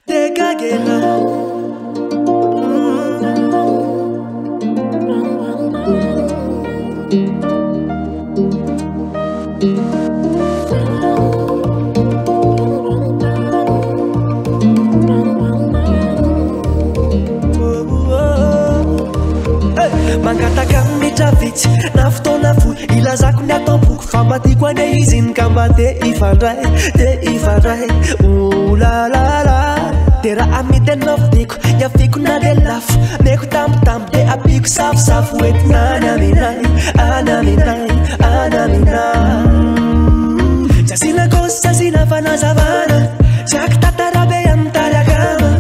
te caguela. Mangatakan mitravitsy na fotoana foy ilazako ny ataom-poko fa matiko ane izy ny kamba te ifandray olalala de raha amidy anavidiko iaviko na de lafo meko tampotampo de apiko safosafo entinany aminay jasina kosy jasina fanazavana jaky tatarabe amin'ny tarakama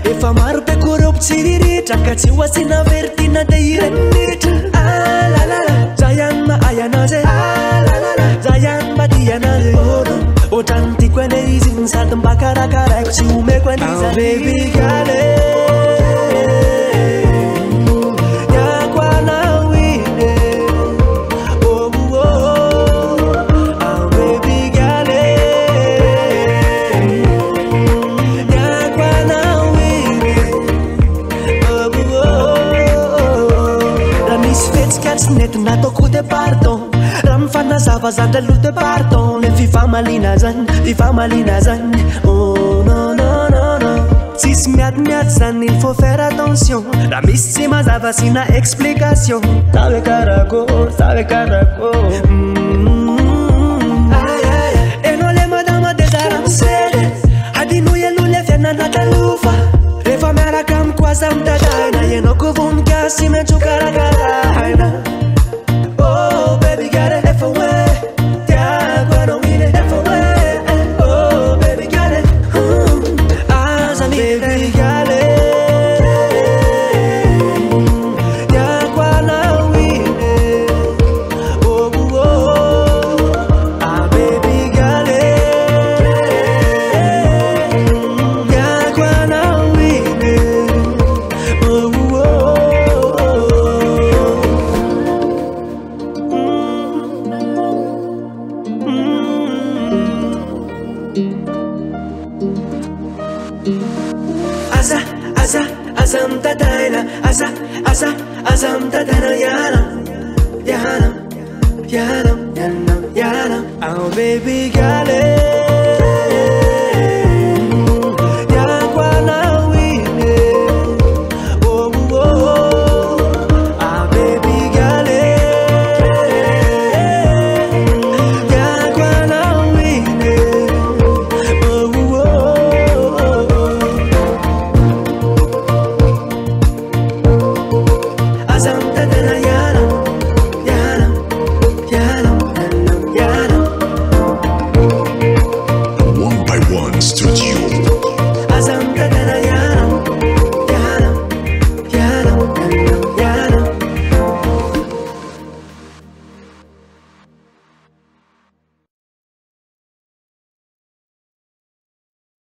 efa maro be koroko tsiriritra ka tsy ho asina veritina de irenitra zayany mahay anazy zayany maty anazy ohatrany tiako ane izy ny sady mba karakaraiko tsy homeko anizy baby gale Nataoko de pardon raha mifanazava zany aloha de pardon le fifamalina zany oh non non non non tsisy miady zany il faut faire attention raha misy tsy mazava sina explication save karako eno le madama de zaramsele adinoy aloha le fianana talofa rehefa miaraka amiko aza mitadaina ianao ko voninkazo mentso karakaraina. Azam tadaila, azam tadana yanam, oh baby girl.